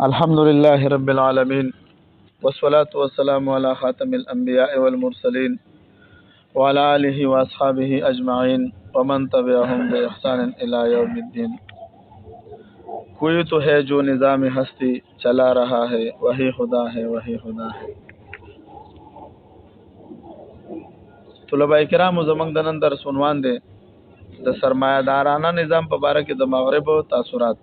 الحمد لله رب العالمين والصلاة والسلام على خاتم الأنبياء والمرسلين وعلى آله وأصحابه أجمعين ومن تبعهم بإحسان إلى يوم الدين. कोई तो है जो निज़ाम हस्ती चला रहा है, वही खुदा है, वही खुदा है. طلباء کرامو زمونږ د نن درس عنوان دی د سرمایه‌دارانه نظام په اړه کې د مغرب تاثیرات.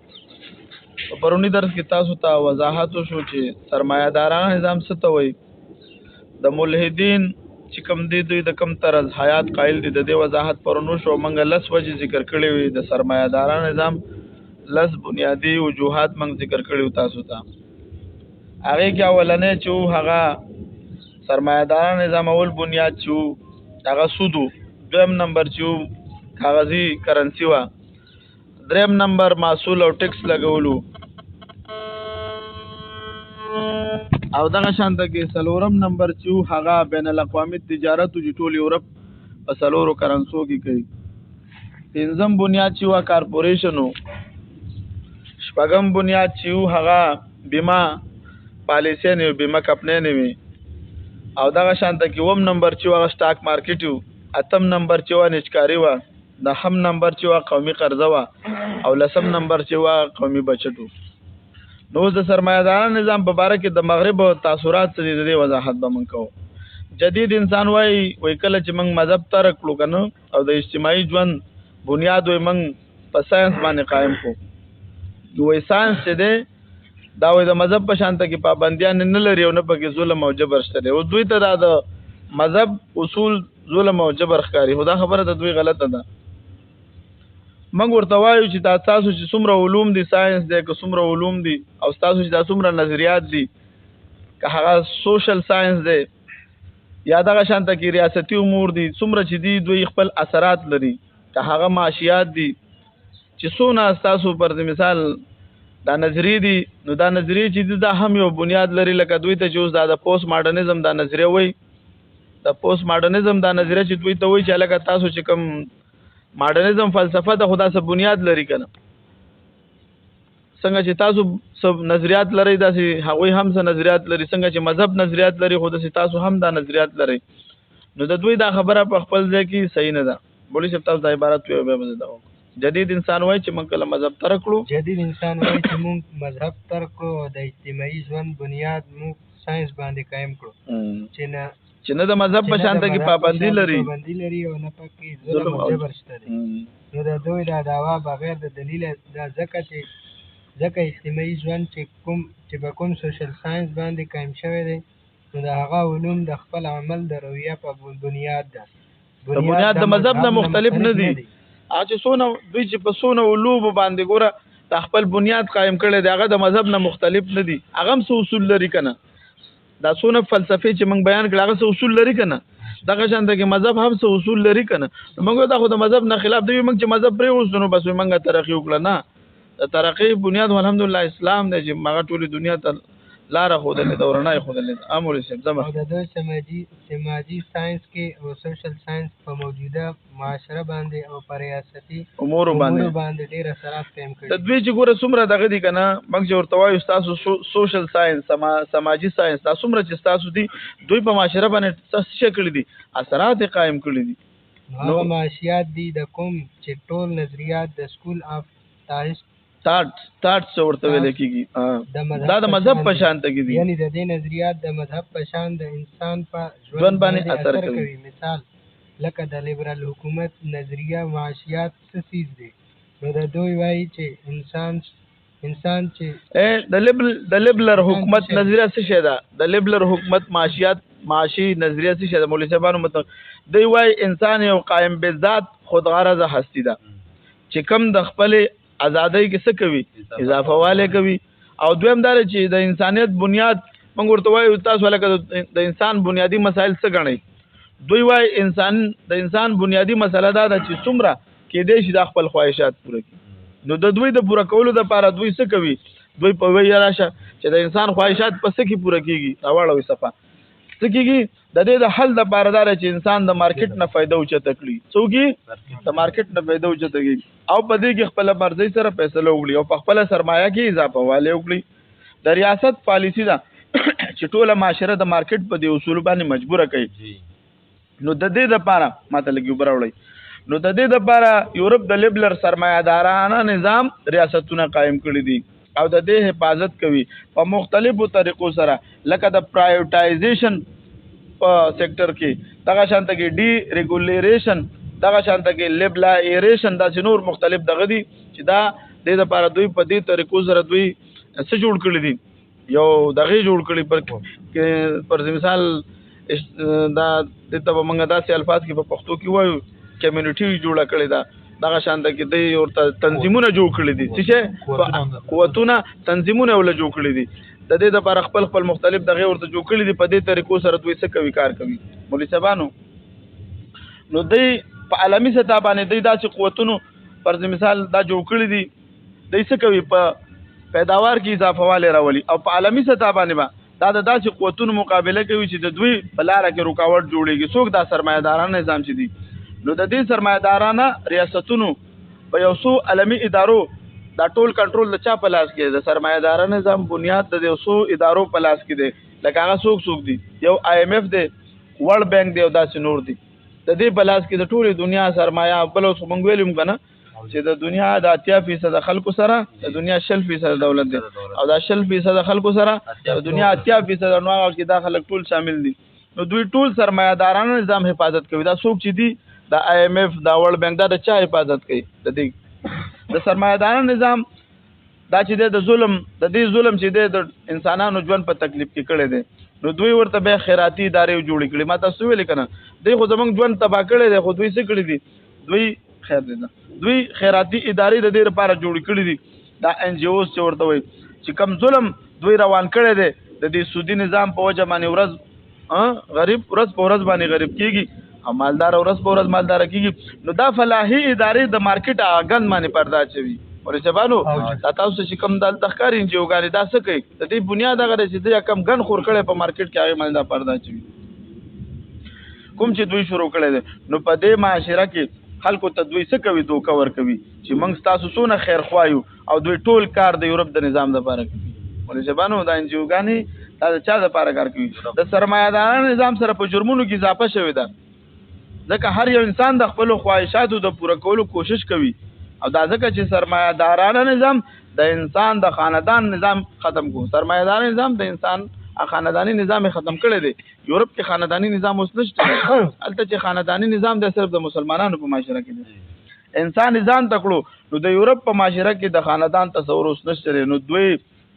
په پرونی درس کې تاسو ته وضاحت وشو چې سرمایه‌دارانه نظام څه ته وایي. د ملحدین چې کوم دي دوی د کوم طرز حیات قائل دي د دې وضاحت پرونو شو. موږ لس وجې ذکر کړې وي د سرمایه‌دارانه نظام، لس بنیادی وجوهات موږ ذکر کړیو تاسو ته. هغه کې اولنې چې هغه سرمایه‌دارانه نظام اول بنیاد چې هغه سودو، دویم نمبر چې کاغذي کرنسی وا، دریم نمبر محصول او ټیکس لګولو، او دغه شانته کې څلورم نمبر چې هغه بین الاقوامي تجارت او ټول یورپ په څلورو کرنسو کې کوي. پنځم بنیاد چې وا کارپوریشنو، شپږم بنیاد چې هغه بیمه پالیسی نه بیمه کمپنی نه وي، او دغه شانته کې وم نمبر چې هغه سٹاک مارکیټ وو، اتم نمبر چې وا نچکاری وا، نهم نمبر چې وا قومي قرضه وا، او لسم نمبر چې وا قومي بچت وو. نو د سرمایه‌دارانه نظام په اړه کې د مغرب تاثیرات څه دي وضاحت به موږ کوو. جدید انسان وای کله چې موږ مذهب ترک کړو کنه او د اجتماعي ژوند بنیاد وای موږ په ساينس باندې قائم کو. وای ساينس چې ده دا وای د مذهب په شانته کې پابندیان نه لري او نه پکې ظلم او جبر شته. او دوی ته د مذهب اصول ظلم او جبر ښکاری، خدا خبره د دوی غلطه ده. موږ ورته وایو چې تاسو چې څومره علوم دي، ساينس دی که څومره علوم دي، او تاسو چې دا څومره نظریات دي، که هغه سوشل ساينس دی یا دغه شانته کې ریاستي امور دي، څومره چې دي دوی خپل اثرات لري. که هغه معاشیات دي چې څونه تاسو پر مثال دا نظریه دي، نو دا نظریه چې دا هم یو بنیاد لري. لکه دوی ته چې دا د پوسټ ماډرنیزم دا نظریه وای، د پوسټ ماډرنیزم دا نظریه چې دوی ته وای چې لکه تاسو چې کوم ماډرنیزم فلسفه د خدا سره بنیاد لري کنه، څنګه چې تاسو سب نظریات لري داسې هغوی هم څه نظریات لري، څنګه چې مذهب نظریات لري خو داسې تاسو هم دا نظریات لري. نو د دوی دا خبره په خپل ځای کې صحیح نه ده. بولی صاحب تاسو دا عبارت وی به دا جدید انسان وای چې موږ کله مذهب ترک کړو، جدید انسان وای چې موږ مذهب ترک کړو او د اجتماعي ژوند بنیاد موږ ساينس باندې قائم کړو چې نه د مذهب په شانته کې پابندي لري او نه پکې ظلم او جبر شته. نو د دوی دا دعوا بغیر د دلیل دا ځکه اجتماعي ژوند چې په کوم سوشل ساينس باندې قائم شوی دی، نو د هغه علوم د خپل عمل د رویه په بنیاد ده. د بنیاد د مذهب نه مختلف نه دي. چې څونه دوی چې په څونه علوم باندې ګوره د خپل بنیاد قائم کړي دی، هغه د مذهب نه مختلف نه دي. هغه هم څه اصول لري کنه، دا څونه فلسفي چې موږ بیان کړل هغه څه اصول لري کنه. دغه شانته کې مذهب هم څه اصول لري کنه. موږ دا خو د مذهب نه خلاف دی، موږ چې مذهب پرې وسونو بس موږ ترقی وکړه نه. د ترقی بنیاد الحمدلله اسلام دی چې موږ ټول دنیا ته لار خودلې د ورنای خودلې امر سم زما. او د سماجی ساينس کې او سوشل ساينس په موجوده معاشره باندې او پر ریاستي امور باندې ډیر اثرات قائم کړي. د دوی چې ګوره څومره دغه دي کنه، موږ چې ورته وایو تاسو سوشل ساينس سماجی ساينس دا څومره چې تاسو دي دوی په معاشره باندې څه شکل دي اثرات قائم کړي دي. نو معاشيات دي د کوم چې ټول نظریات د سکول اف تاټ ورته ویل کېږي دا د مذهب په شان ته کې دي، یعنی د دې نظریات د مذهب په شان د انسان په ژوند باندې اثر کوي. مثال لکه د لیبرال حکومت نظریه معاشيات څه چیز دي. نو د دوی وایي چې انسان چې د لیبرال حکومت نظریه څه شي ده، د لیبرال حکومت معاشي نظریه څه شي ده. مولوی صاحبانو مطلب دوی وایي انسان یو قائم بذات خودغرضه هستی ده چې کم د خپل ازادۍ کې څه کوي اضافه واله کوي. او دویم دا چې د انسانیت بنیاد موږ ورته وایو تاسو لکه د انسان بنیادی مسائل څه غني. دوی وایي د انسان بنیادی مسله دا ده چې څومره کې دې شي د خپل خواهشات پوره کړي. نو د دوی د پوره کولو لپاره دوی څه کوي، دوی په ویه راشه چې د انسان خواهشات په څه کې پوره کیږي راوړوي صفه څه کیږي. د دې د حل د پاره دا چې انسان د مارکیټ نه فائدہ اوچته کړي، څوکي د مارکیټ نه فائدہ اوچته کړي او په دې کې خپل مرزي سره فیصله وکړي او په خپل سرمایه کې اضافه والے وکړي. د ریاست پالیسی ده چې ټوله معاشره د مارکیټ په دې اصول باندې مجبوره کوي. نو د دې لپاره ماته لګي وبراوړی نو د دې لپاره یورپ د لیبرل سرمایه‌دارانه نظام ریاستونه قائم کړی دي او د دې حفاظت کوي په مختلفو طریقو سره لکه د پرایوټایزیشن په سېکټر کې دغه شانته کې ډي ریګولیریشن دغه شانته کې لیبرلایزیشن دا نور مختلف دغه دي چې دا د لپاره دوی په دې طریقو سره دوی څه جوړ کړی دي یو دغه جوړ کړی پر مثال دا د ته موږ داسې الفاظ کې په پښتو کې وایو کمیونټي جوړه کړی دا دغه شانته کې د یو تنظیمونه جوړ کړی دي چې قوتونه تنظیمونه ول جوړ کړی دي د دې لپاره خپل مختلف دغه ورته جوړ کړی دي په دې طریقو سره دوی څه کوي کار کوي مولوی صاحبانو. نو دوی په عالمي سطح باندې دوی داسې قوتونو پر مثال دا جوړ کړی دي دوی څه کوي په پیداوار کې اضافه والی راولي او په عالمي سطح باندې دا د داسې قوتونو مقابله کوي چې د دوی په لاره کې رکاوټ جوړیږي. څوک دا سرمایه‌دارانه نظام چې دي نو د دې سرمایه‌دارانه ریاستونو په یو څو عالمي ادارو دا ټول کنټرول د چا په لاس کې د سرمایه‌دارانه نظام بنیاد د یو څو ادارو په لاس کې دی لکه هغه څوک دي یو IMF دی ورلد بانک دی او داسې نور دي د دې په لاس کې د ټولې دنیا سرمایه بل اوس موږ ویلم کنه چې د دنیا د 80% خلکو سره د دنیا 60% دولت دی او دا 60% خلکو سره د دنیا 80% نو هغه کې دا خلک ټول شامل دي. نو دوی ټول سرمایه‌دارانه نظام حفاظت کوي. دا څوک چې دي د IMF دا ورلد بانک دا د چا حفاظت کوي د دې د سرمایه‌دارانه نظام دا چې د دې ظلم چې د انسانانو ژوند په تکلیف کې کړی دی نو دوی ورته به خیراتي ادارې جوړې کړي. ما تاسو ویل کنه دوی خو زمونږ ژوند تباہ کړی دی خو دوی څه کړی دي دوی خیراتي ادارې د دې لپاره جوړې کړې دي دا NGOs چې ورته وایي چې کم ظلم دوی روان کړی دی د دې سودي نظام په وجه باندې ورځ غریب ورځ په ورځ باندې غریب کیږي او مالدار ورځ په ورځ مالدار کیږي. نو دا فلاحي ادارې د مارکیټ اغن باندې پردا چوي ورسبانو دا تاسو چې کم د تخکار انجوګانی دا څه کوي د دې بنیاد هغه چې د کم غن خور کړي په مارکیټ کې هغه باندې پردا چوي کوم چې دوی شروع کړي دي. نو په دې معاشره کې خلکو ته دوی څه کوي دوکه ور کوي چې موږ تاسو سونه خیر خوایو او دوی ټول کار د یورپ د نظام لپاره کوي ورسبانو دا انجوګانی دا چا لپاره کار کوي د سرمایه‌دارانو نظام سره په جرمونو کې اضافه شوی ده ځکه هر یو انسان د خپل خواهشاتو د پوره کولو کوشش کوي او دا ځکه چې سرمایه‌دارانه نظام د انسان د خاندان نظام ختم کو سرمایه‌دار نظام د انسان خاندانی نظام ختم کړی دی. یورپ کې خاندانی نظام اوس نشته البته چې خاندانی نظام د صرف د مسلمانانو په معاشره کې دی انسان ځان تکړو نو د یورپ په معاشره کې د خاندان تصور اوس نشته نو دوی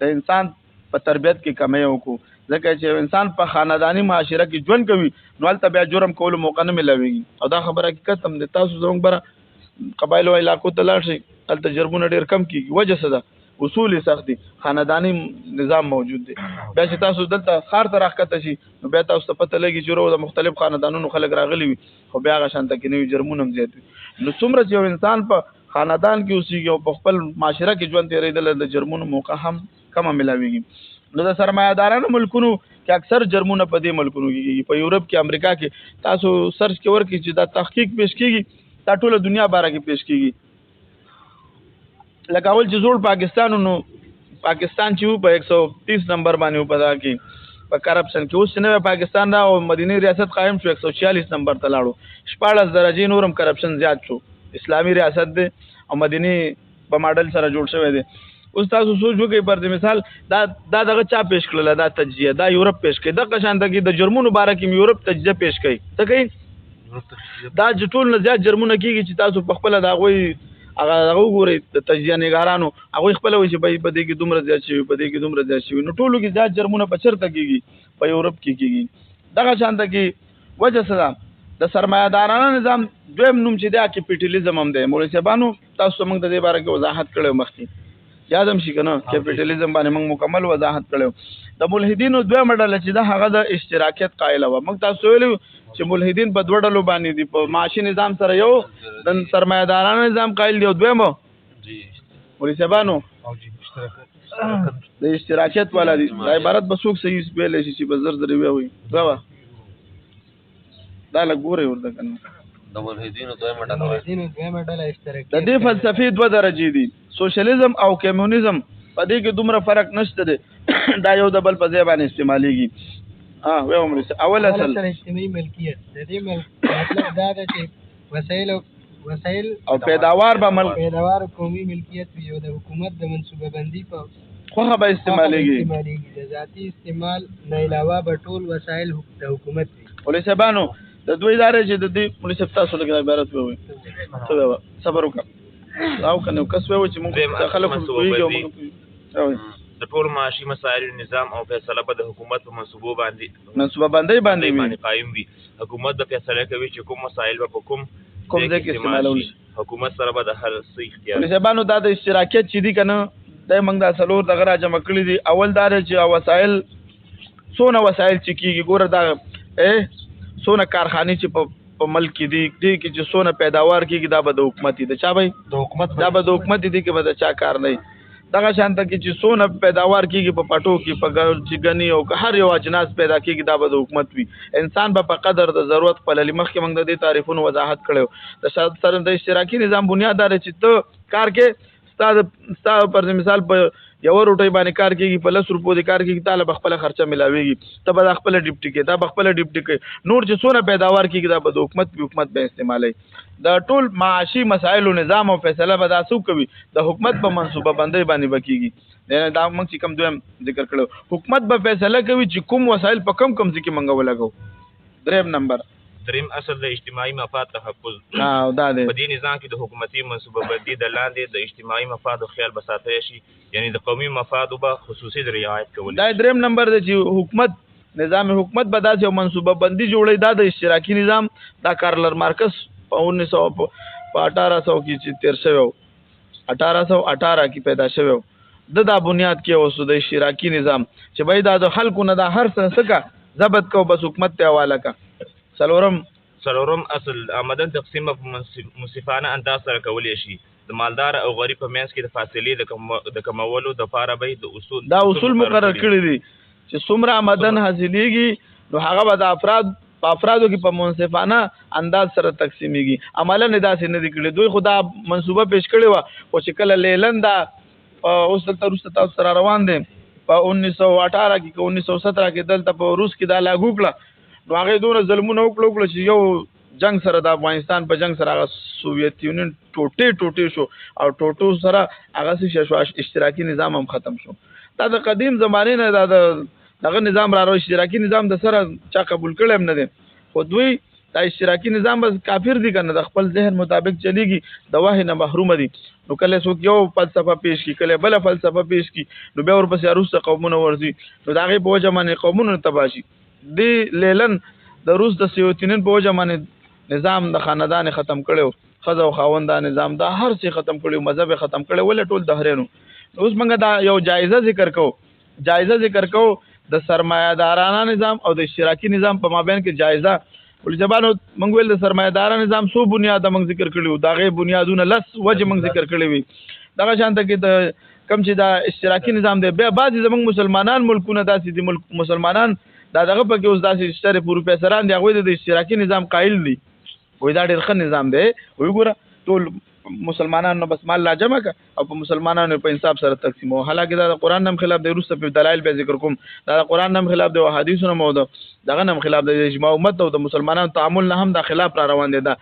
د انسان په تربیت کې کمی وکړو ځکه چې انسان په خاندانی معاشره کې ژوند کوي نو البته بیا جرم کولو موقع نه ملويږي او دا خبره حقیقت هم د تاسو زموږ بره قبایل او علاقو ته لاړ شي البته جرمونه ډیر کم کیږي وجه څه ده اصول سخت دي خاندانی نظام موجود دی. بیا چې تاسو دلته خار ته راکته شي نو بیا تاسو ته پته لګي چې د مختلف خاندانونو خلک راغلي وي خو بیا هغه شانته کې نوي جرمونه هم زیات وي. نو څومره چې یو انسان په خاندان کې اوسېږي او په خپل معاشره کې ژوند تېرېدل د جرمونو موقع هم کمه ملاويږي. نو د سرمایه‌دارانو ملکونو کې اکثر جرمونه په دې ملکونو کې په یورپ کې امریکا کې تاسو سرچ کې ورکړئ چې دا تحقیق پیش کیږي دا ټوله دنیا باره کې پیش کیږي. لکه اول چې زوړ پاکستان چې په 130 نمبر باندې په دا کې په کرپشن کې اوس نه پاکستان دا او مدینی ریاست قائم شو 146 نمبر ته لاړو 14 درجه نورم کرپشن زیات شو اسلامی ریاست دی او مدینی په ماډل سره جوړ شوی دی. اوس تاسو سوچ وکړئ پر مثال دا دغه چا پیش کړل دا تجزیه دا یورپ پیش کړي د قشاندګي د جرمونو باره کې یورپ تجزیه پیش کړي څه کوي دا ټول نه زیات جرمونه کیږي چې تاسو په خپل دا غوي هغه وګورئ د تجزیه نگارانو هغه خپل وایي چې په دې کې دومره زیات شي په دې کې دومره زیات شي نو ټولو کې زیات جرمونه په چرته کیږي په یورپ کې کیږي دغه شاندګي وجه څه د سرمایه‌دارانه نظام دویم نوم چې دا کیپټالیزم هم دی مولوی صاحبانو تاسو موږ د دې باره کې وضاحت کړو مخکې یادم شي کنه کیپټالیزم باندې موږ مکمل وضاحت کړو د ملحدینو دوه مډل چې دا هغه د اشتراکیت قائل و موږ تاسو ویلو چې ملحدین په دوه ډلو باندې دي په معاشي نظام سره یو د سرمایه‌دارانه نظام قائل دی او دویمو جی مولوی صاحبانو او جی اشتراکیت د اشتراکیت والا دي دا عبارت به څوک صحیح سپیل شي چې په زر زر وي دا لګوري ورته کنه د ملحدینو دویمه ډله اشتراکیت د دې فلسفي دوه درجې دي سوشلیزم او کمونیزم په دې کې دومره فرق نشته دی دا یو د بل په ځای باندې استعمالیږي. وې عمر اول اصل سره اجتماعي ملکیت د دې مطلب دا ده چې وسایل او پیداوار به پیداوار قومي ملکیت وي او د حکومت د منصوبه بندي په خوخه به استعمالیږي. د ذاتي استعمال نه علاوه به ټول وسایل د حکومت وي. پولیسبانو د دوی ادارې چې د دې پولیس تاسو لګي عبارت وي څه صبر وکړه او کنه کس وي چې موږ خلک ویږو د ټول معاشي مسایل نظام او فیصله به د حکومت په منصوبه باندې قائم وي. حکومت د فیصله کوي چې کوم مسایل به کوم ځای کې استعمالول شي. حکومت سره به د هر څه اختیار. پولیسبانو دا د اشتراکیت چې دي کنه د موږ د څلور دغه را جمع کړی دي. اول دا چې وسایل څونه وسایل چې کیږي ګوره دا څونه کارخانه چې په ملک کې دي کې چې څونه پیداوار کیږي دا به د حکومت دي. چا به د حکومت دا به د حکومت دي کې به د چا کار نه. دغه شانت کې چې څونه پیداوار کیږي په پټو کې په چګنی او هر یو اجناس پیدا کیږي دا به د حکومت وي. انسان به په قدر د ضرورت په للی مخکې موږ د دې تعریفونو وضاحت کړو. د سره د اشتراکي نظام بنیاد دار چې ته کار کې ستا پر مثال په یو روټي باندې کار کیږي په 10 روپو د کار کیږي تعالی بخپل خرچه ملاويږي ته به خپل ډیپټي کې دا بخپل ډیپټي کې نور چې څونه پیداوار کیږي دا به د حکومت به استعمالي. د ټول معاشي مسایل او نظام او فیصله به تاسو کوي د حکومت په منصوبه بندي باندې بکیږي. دا موږ چې کوم دویم ذکر کړو حکومت به فیصله کوي چې کوم وسایل په کم ځکه منغو لګو. دریم اصل د اجتماعي مفاد تحفظ. دا دی په دې نظام کې د حکومتي منصوبه بندي د لاندې د اجتماعي مفاد خیال بساتای شي یعنی د قومي مفاد او خصوصي رعایت کول. دا دریم نمبر دی چې حکومت نظام حکومت به داسې منصوبه بندي جوړي. دا د اشتراکي نظام دا کارلر مارکس په 1800 کې چې تیر شوی 1818 کې پیدا شوی دا بنیاد کې اوسو د اشتراکي نظام چې بای دا د خلکو نه د هر څه کا ضبط کو بس حکومت ته حواله کا. څلورم اصل آمدن تقسیم په منصفانه انداز سره کولی شي. د مالدار او غریب په منځ کې د فاصلې د کمولو د لپاره به د اصول مقرر کړی دي چې څومره آمدن حاصلېږي نو هغه به د افرادو کې په منصفانه انداز سره تقسیمیږي. عملا نه داسې نه دي کړی. دوی خدا منصوبه پیش کړی و خو چې کله لیلن دا اوس تاسو تاسو سره روان دي په 1918 کې 1917 کې دلته په روس کې دا لاګو کړه نو هغه دونه ظلمونه وکړو چې یو جنگ سره د افغانستان په جنگ سره سوویت یونین ټوټه شو او ټوټو سره هغه شو اشتراکي نظام هم ختم شو. دا د قدیم زمانه نه دا دغه نظام را اشتراکي نظام د سره چا قبول کړم نه دي خو دوی دا اشتراکي نظام بس کافر دي کنه د خپل ذهن مطابق چلیږي د واه نه محروم دي. نو کله څوک یو فلسفه پیش کی کله بل فلسفه پیش کی نو به ورپسې روس قومونه ورزي نو دا غي په وجه باندې قومونه تباشي. دی لیلن د روس د سیوتینن په وجه باندې نظام د خاندان ختم کړو خزو خاوندان نظام دا هر څه ختم کړو مذهب ختم کړو ول ټول دهرینو. اوس موږ دا یو جایزه ذکر کو د سرمایه‌دارانه نظام او د اشتراکي نظام په مابین کې جایزه ولجبانو موږ ویل د سرمایه‌دارانه نظام سو بنیاد موږ ذکر کړو دا غي بنیادونه لس وجه موږ ذکر کړی وي. دغه شانته کې د کم چې دا اشتراکي نظام دی بیا بعضی زموږ مسلمانان ملکونه داسې دي مسلمانان دا دغه په کې اوس داسې اشتراکي پروفیسوران دی هغه د اشتراکي نظام قائل دي وای دا ډېر ښه نظام دی. وای ګوره ټول مسلمانانو بس مال لا جمع کا او په مسلمانانو په انصاف سره تقسیم او حالکه دا قرآن نم خلاف دی. روسته په دلایل به ذکر کوم دا قرآن نم خلاف دی او حدیثونو مو دغه نم خلاف دی. اجماع امت او د مسلمانانو تعامل نه هم د خلاف را روان دي. دا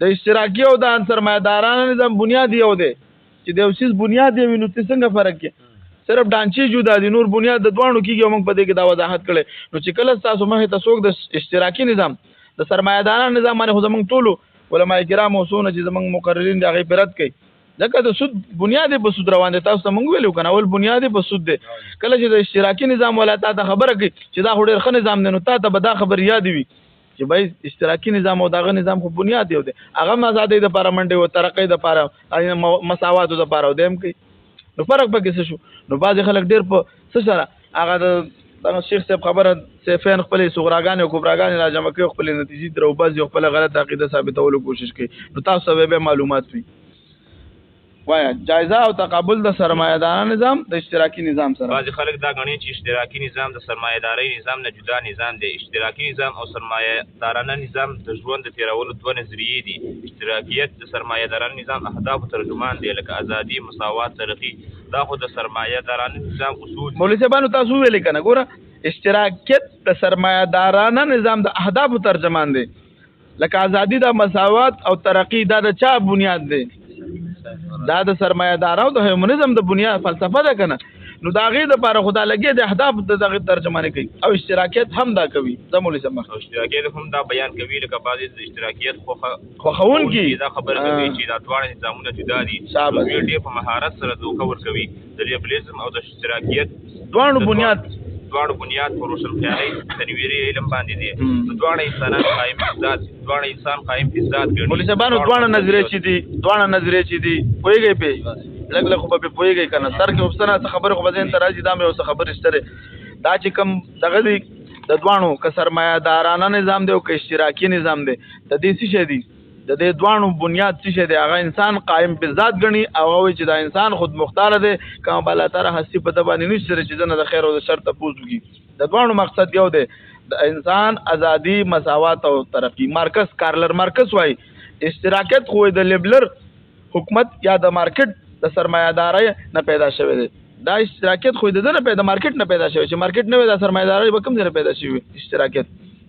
د اشتراکي او د سرمایه‌دارانو نظام بنیاد یو دی چې د اوسیس بنیاد دی نو څنګه فرق کې صرف ډانچې جوړه دي نور بنیاد د دوانو کېږي موږ په دې کې دا وضاحت کړي. نو چې کله تاسو مه ته څوک د اشتراکي نظام د سرمایه‌دارانو نظام باندې زمونږ ټولو علما کرام او سونه چې زمونږ مقررین دا غي پرد کوي ځکه د سود بنیاد په سود روان دي. تاسو ته موږ ویلو کنه اول بنیاد په سود دی. کله چې د اشتراکي نظام ولا تا خبره کوي چې دا ډېر ښه نظام دی نو تا ته به دا خبر یاد وي چې بای اشتراکي نظام او دغه نظام خو بنیاد دی هغه آزادۍ د لپاره منډه او ترقۍ د لپاره مساوات د لپاره دیم کوي. نو فرق پکې څه شو نو بعض خلک ډېر په څه سره هغه د شیخ صاحب خبره سیفین خپل صغراګان او کبراګان را جمع کوي خپل نتیجې درو باز خپل غلط عقیده ثابتولو کوشش کوي نو تاسو به معلومات وي. وایا جایزه او تقابل د سرمایه‌دارانه نظام د اشتراکي نظام سره. بعضې خلک دا ګڼي چې اشتراکي نظام د سرمایه‌دارۍ نظام نه جدا نظام دی. اشتراکي نظام او سرمایه‌دارانه نظام د ژوند د تېرولو دوه نظریې دي. اشتراکیت د سرمایه‌دارانه نظام اهدافو ترجمان دی لکه ازادي، مساوات، ترقي. دا خو د سرمایه‌دارانه نظام اصول دي. مولوي صاحبانو تاسو ویلې کنه ګوره اشتراکیت د سرمایه‌دارانه نظام د اهدافو ترجمان دی لکه ازادي، د مساوات او ترقي. دا د چا بنیاد دی؟ دا د سرمایه‌دارانو د هیومنزم د بنیاد فلسفه ده کنه. نو دا غي د لپاره خدا لګي د اهداف د دغه ترجمه کوي او اشتراکیت هم دا کوي. زمولي سم او اشتراکیت هم دا بیان کوي لکه بعضې د اشتراکیت خوښون کی دا خبره کوي چې دا دواړه نظامونه جدا دي. دوی ډېر په مهارت سره دوکه ورکوي. د لیبرالېزم او د اشتراکیت دواړو بنیاد په روشنخیالۍ تنویري علم باندې دي. دواړه انسان قایم په ذات ګڼي. مولوي صاحبانو دواړه نظریې چې دي پوهېږئ پې لږ لږ خو به پې پوهېږئ که نه سر کې وبستنه څه خبرې خو به ذهن ته راځي. دا مې اوس خبرې شته دا چې کوم دغه دي د دواړو که سرمایه‌دارانه نظام دی او که اشتراکي نظام دی د دې څه شی دي د دې دواړو بنیاد څه شی دی؟ هغه انسان قایم په ذات ګڼي او هغه وایي چې دا انسان خود مختاره دی کومه بالاتره هستي په ده باندې نشته چې ځنه د خیر او د شر تپوس وکړي. د دواړو مقصد یو دی د انسان ازادي، مساوات او ترقي. کارلر مارکس وایي اشتراکیت خو د لیبرل حکومت یا د مارکیټ د سرمایه‌دارۍ نه پیدا شوی دی. دا اشتراکیت خو د نه پیدا مارکیټ نه پیدا شوی چې مارکیټ نه وي د سرمایه‌دارۍ به کوم ځای پیدا شوی اشتراکیت.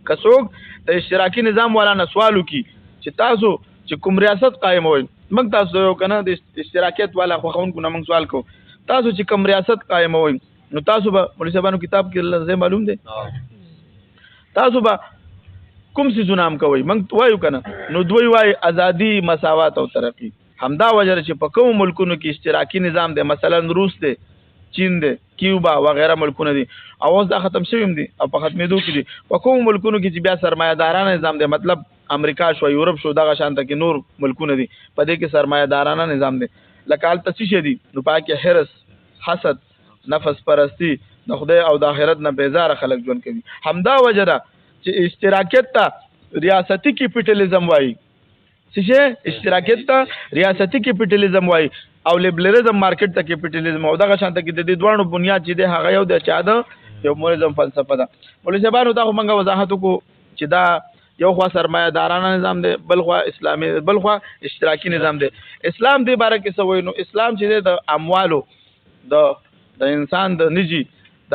که څوک د اشتراکي نظام والا نه سوال وکړي چې تاسو چې کوم ریاست قایموئ، موږ تاسو یو که نه د اشتراکیت والا خوښونکو نه موږ سوال کوو تاسو چې کوم ریاست قایموئ نو تاسو به مولوي صاحبانو کتاب کې ځای معلوم دی تاسو به کوم څیزونه هم کوئ؟ موږ وایو که نه نو دوی وایي ازادي، مساوات او ترقي. همدا وجه چې په کومو ملکونو کې اشتراکي نظام دی مثلا روس دی، چین دی، کیوبا وغیره ملکونه دي او اوس دا ختم شوي هم دي او په ختمېدو کې دي. په کومو ملکونو کې چې بیا سرمایه‌دارانه نظام دی مطلب امریکا شو، یورپ شو، دغه شانته کې نور ملکونه دي په دې کې سرمایه‌دارانه نظام دی. لکه هلته څه شی دي نو په کې حرص، حسد، نفس پرستی، د خدای او د آخرت نه بیزاره خلک ژوند کوي. همدا وجه ده چې اشتراکیت ته ریاستي کیپیټالیزم وایي. څه شی؟ اشتراکیت ته ریاستي کیپیټالیزم وایي او لیبرالېزم مارکیټ ته کیپیټالیزم. او دغه شانته کې د دې دواړو بنیاد چې دی هغه یو د چا ده؟ هیومنزم فلسفه ده. مولوي صاحبانو دا خو موږ وضاحت وکړو چې دا یو خوا سرمایه‌دارانه نظام دی، بل خوا اسلامي، بل خوا اشتراکي نظام دی. اسلام دې باره کې څه وایي؟ نو اسلام چې دی د اموالو د انسان د نجي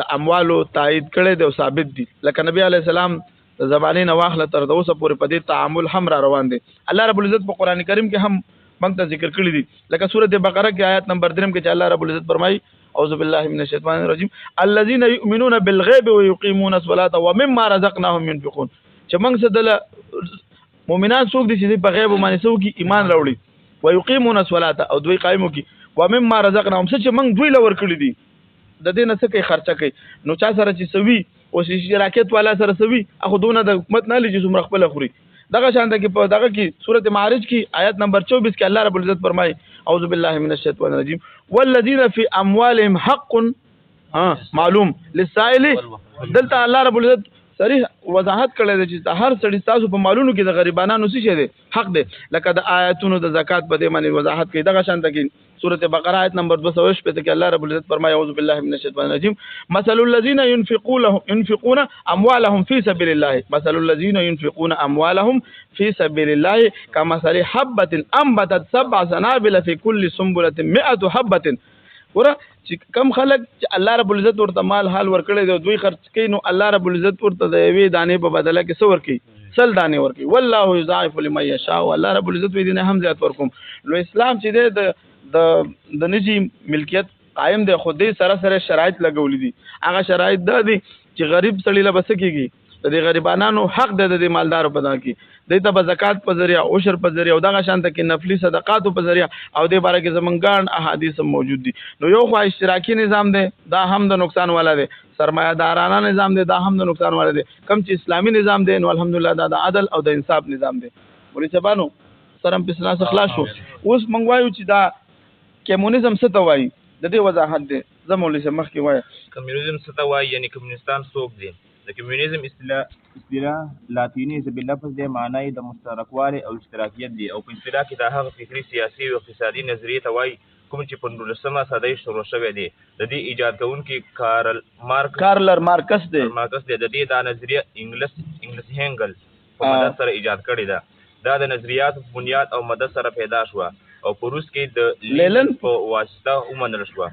د اموالو تایید کړی دی او ثابت دي. لکه نبی علیه السلام د زمانې نه واخله تر اوسه پورې په دې تعامل هم را روان دی. الله رب العزت په قرآن کریم کې هم موږ ته ذکر کړی دي لکه سورۃ بقره کې آیت نمبر 3 کې چې الله رب العزت فرمایي اعوذ بالله من الشیطان الرجیم الذين يؤمنون بالغیب ويقيمون الصلاة ومما رزقناهم ينفقون. چې موږ څه دله مؤمنان څوک دي چې په غیب باندې څوک ایمان راوړي ويقيمون الصلاة او دوی قائم وکي ومما رزقناهم څه چې موږ دوی لور کړی دي د دې نه څه کوي خرچه کوي. نو چا سره چې سوي او اشتراکیت والا سره سوي اخو دونه د حکومت نه لږ څومره خپل خوري. دغه شانته کې په دغه کې سورۃ معارج کې آیت نمبر 24 کې الله رب العزت فرمایي اعوذ بالله من الشیطان الرجیم والذین فی اموالهم حق معلوم للسائل. دلته الله رب العزت صریح وضاحت کړی دی چې هر سړي تاسو په مالونو کې د غریبانو څه شی دی؟ حق دی. لکه د آیاتونو د زکات په دې باندې وضاحت کوي. دغه شانته کې سورۃ بقره آیت نمبر 208 کې الله رب العزت فرمایي اعوذ بالله من الشیطان الرجیم مثل الذين ينفقون اموالهم في سبيل الله مثل الذين ينفقون اموالهم في سبيل الله كمثل حبة انبتت 7 سنابل في كل سنبلة 100 حبة. ګوره چې کم خلک چې الله رب العزت ورته مال حال ورکړي دی دوی خرچ کوي نو الله رب العزت ورته د یوې دانې په بدله کې څه ورکوي؟ 100 دانې ورکوي. والله یضاعف لمن یشاء. الله رب العزت وی دې نه هم زیات ورکوم. نو اسلام چې دی د نجی ملکیت قائم دی خو دې سره سره شرایط لګولې دي. هغه شرایط دا دي چې غریب سړی له بس کېږي د دې غریبانو حق دی د دې مالدارو په ځان کې دې ته به زکات په ذریعہ عشر په ذریعہ او دغه شانته کې نفلی صدقاتو په ذریعہ او دې باره کې زمونږ ګڼ احادیث موجود دي. نو یو خو اشتراکي نظام دی دا هم د نقصان والا دی، سرمایه‌دارانه نظام دی دا هم د نقصان والا دی. کم چې اسلامي نظام دی نو الحمدلله دا د عدل او د انصاف نظام دی. مولوي صاحبانو سره په سنا خلاص شو. اوس موږ وایو چې دا کمونیزم څه ته وایي د دې وضاحت دی. زه مولوي صاحب مخکې وایم کمونیزم څه ته وایي یعنی کمونستان څوک دی؟ د کمونیزم اصطلاح لاتینی ژبې لفظ دی معنی د مشترکوالي او اشتراکیت دی او په اصطلاح کې دا هغه فکري سیاسي او اقتصادي نظریې ته وایي کوم چې په 19مه صدۍ شروع شوی دی د دې ایجاد کوونکي کارلر مارکس دی د دې دا نظریه انګلیس هینګل په مدد سره ایجاد کړې ده دا د نظریاتو بنیاد او مدد سره پیدا شوه او په روس کې د لینن په واسطه ومنل شوه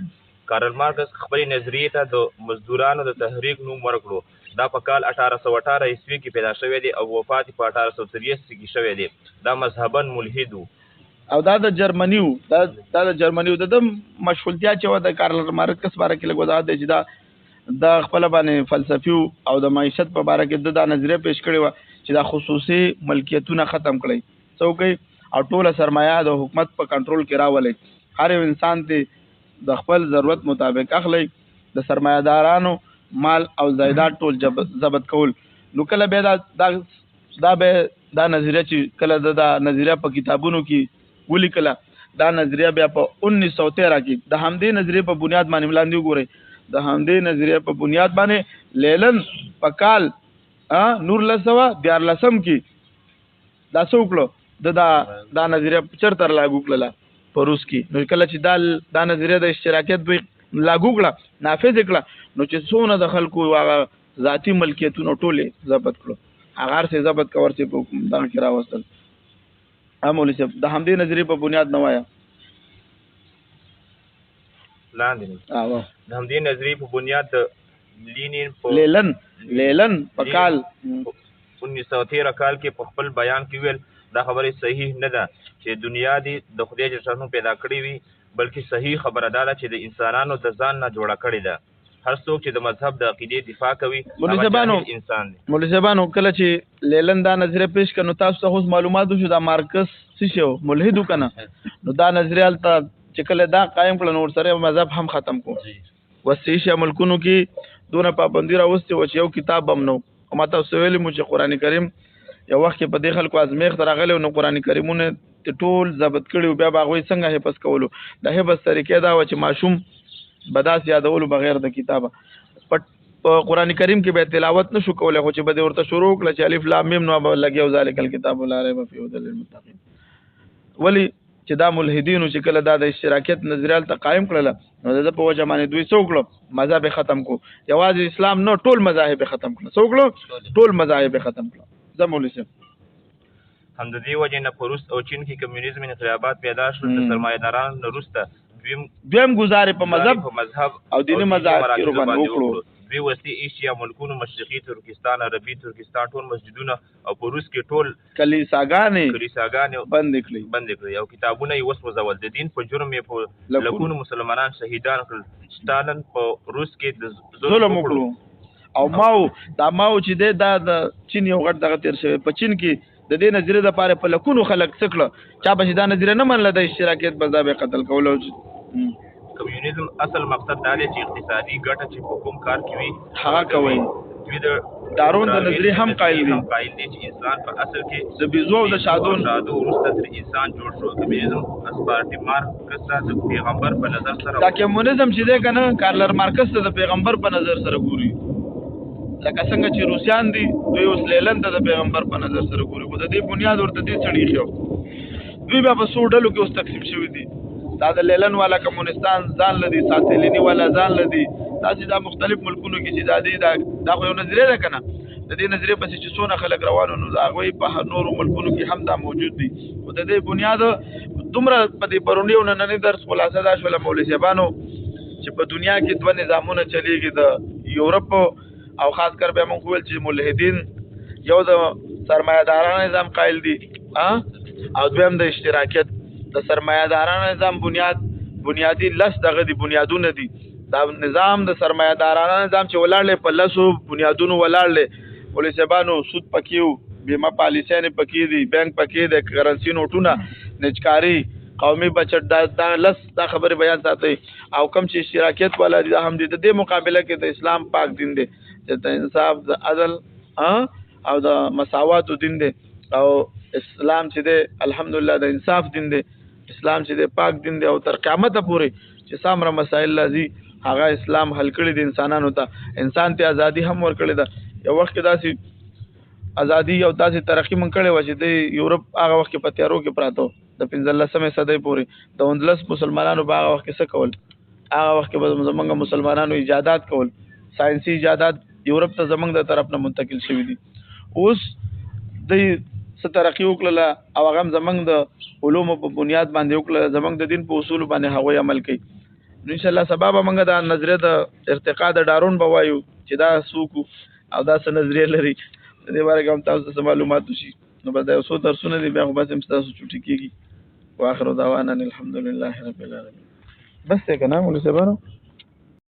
کارل مارکس خپل نظریې ته د مزدورانو د تحریک نوم ورکړو دا په کال 1818 عیسوي کې پیدا شوی دی او وفات په 1883 کې شوی دی دا مذهباً ملحد او دا د جرمني د مشغولتیا چې و د کارل مارکس باره کې لګو دا چې دا خپل باندې فلسفي او د معیشت په باره کې دا نظریه پیش کړې و چې دا خصوصي ملکیتونه ختم کړي څوکۍ او ټوله سرمایه د حکومت په کنټرول کې راولي هر یو انسان ته د خپل ضرورت مطابق اخلي د سرمایه‌دارانو مال او زایدات ټول ضبط کول نو کله به دا نظریه چې کله دا نظریه په کتابونو کې ولیکله دا نظریه بیا په 1913 کې د همدې نظریه په بنیاد باندې ملاندې وګورئ د همدې نظریه په بنیاد باندې لیلن په کال 1914 کې دا څوکړو دا نظریه چرته لاګو کړله په روس کې نو کله چې دا نظریه د اشتراکیت دوی لاګو کړه نافذ کړه نو چې څونه د خلکو هغه ذاتی ملکیتونو ټولې ضبط کړو هغه څه ضبط کور چې په دغه کې راوستل امول چې د همدې نظریه په بنیاد نه وایا لاندې د همدې نظریه په بنیاد د لیلن په کال 1913 کال کې په خپل بیان کې ویل دا خبره صحیح نه ده چې دنیا دی د خدای جل پیدا کړی وي بلکې صحیح خبره ده چې د انسانانو د ځان نه جوړه کړی ده هر څوک چې د مذهب د عقیدې دفاع کوي هغه انسان دی مولوی کله چې لیلن دا نظریه پیش کړي نو تاسو ته اوس معلومات شو دا مارکس څه شو ملحد کنه نو دا نظریه ته چې کله دا قائم کړي نو سره مذهب هم ختم کو وسیشه ملکونو کې دونه پابندی راوستي و چې یو کتاب هم نو او ماته سویل مو چې قران کریم یو وخت کې په دې خلکو ازمیخ راغلی نو قران کریمونه ټول ضبط کړي بیا باغوي څنګه حفظ کولو د حفظ طریقې دا و چې ماشوم بداس یادولو بغیر د کتابه په قران کریم کې به تلاوت نشو کولای خو چې بده ورته شروع کړه چې الف لام میم نو لګیو ذالک الکتاب لا ریب فیه هدى للمتقین ولی چې دا ملحدینو چې کله دا د اشتراکیت نظریه ته قائم کړل نو د په وجه باندې دوی څوکړو مذهب ختم کو یوازې اسلام نو ټول مذاهب ختم کړل څوکړو ټول مذاهب ختم کړل زمولي سم هم د دې وجه نه په روس او چین کې کمیونیزم انقلابات پیدا شول د سرمایه‌دارانو نه وروسته دویم گزارې په مذهب او دیني مذاهب باندې وکړو دوی وسطي ایشیا ملکونو مشرقي ترکستان عربي ترکستان ټول مسجدونه او په روس کې ټول کلیساګانې بند کړې او کتابونه یې وسوځول د دین په جرم یې په لکونو مسلمانان شهیدان کړل ستالین په روس کې د ظلم وکړو او ماو چې د چین یو غټ دغه تیر شوی په چین کې د دې نظریه د پاره په لکونو خلک څکړه چا به دا نظریه نه منله د اشتراکیت بذاب قتل کولو کمیونیزم اصل مقصد دا دی چې اقتصادي ګټه چې په کوم کار کې وي هغه کوي دوی د دارون د نظریه هم قایل دي چې انسان په اصل کې د بیزو او د شادون وروسته تر انسان جوړ شو کمیونیزم اسپارټي مارکس د پیغمبر په نظر سره دا کمیونیزم چې دی کنه کارل مارکس د پیغمبر په نظر سره ګوري لکه څنګه چې روسیان دي دوی اوس لیلن ته د پیغمبر په نظر سره ګوري خو د دې بنیاد ورته دې سړي خو دوی به په څو ډلو کې اوس تقسیم شوي دي دا د لیلن والا کمونستان ځان لدی ساتلینی والا ځان لدی تاسو دا مختلف ملکونو کې چې دا خو یو نظریه ده کنه د دې نظریه پسې چې څونه خلک روانو نو دا غوي په نورو ملکونو کې هم دا موجود دي خو د دې بنیاد دومره په دې پرونیو نن درس خلاصه دا شول مولوی صاحبانو چې په دنیا کې دوه نظامونه چلیږي د یورپ او خاص کر به موږ ویل چې ملحدین یو د سرمایه‌دارانو نظام قائل دي او دویم د اشتراکیت د سرمایه‌دارانو نظام بنیادی لس دغه دي بنیادونه دي دا نظام د سرمایه‌دارانو نظام چې ولاړل په لسو بنیادونو ولاړل پولیسبانو سود پکیو بیمه پالیسیانه پکې دي بانک پکې دي کرنسی نوټونه نچکاری قومي بچت دا لس دا خبره بیان ساتي او کم چې اشتراکیت والا دي هم دي د دې مقابله کې د اسلام پاک دین دی چې د انصاف د عدل او د مساوات دین دی او اسلام چې دی الحمدلله د انصاف دین دی اسلام چې دی پاک دین دی او تر قیامت پورې چې سامره مسائل لذي هغه اسلام حل کړی د انسانانو ته انسان ته ازادي هم ورکړی ده یو وخت کې داسې ازادي او داسې ترقی من کړی و چې د یورپ هغه وخت کې په تیارو کې پراته د 15مې صدۍ پورې د اندلس مسلمانانو په هغه وخت کې څه کول هغه وخت کې به زمونږ مسلمانانو ایجادات کول ساينسي ایجادات یورپ ته زمونږ د طرف نه منتقل شوي دي اوس د څه ترقي وکړله او هغه هم زمونږ د علومو په بنیاد باندې وکړله زمونږ د دین په اصولو باندې هغوی عمل کوي نو انشاءالله سبا به موږ د نظریه د ارتقا د ډارون به وایو چې دا څوک او دا څه نظریه لري د دې باره کې هم تاسو ته معلومات وشي نو به دا یو څو درسونه دي بیا خو بس هم ستاسو چوټي کېږي واخر دعوانا الحمدلله رب العالمین بس دی که نه مولوي صاحبانو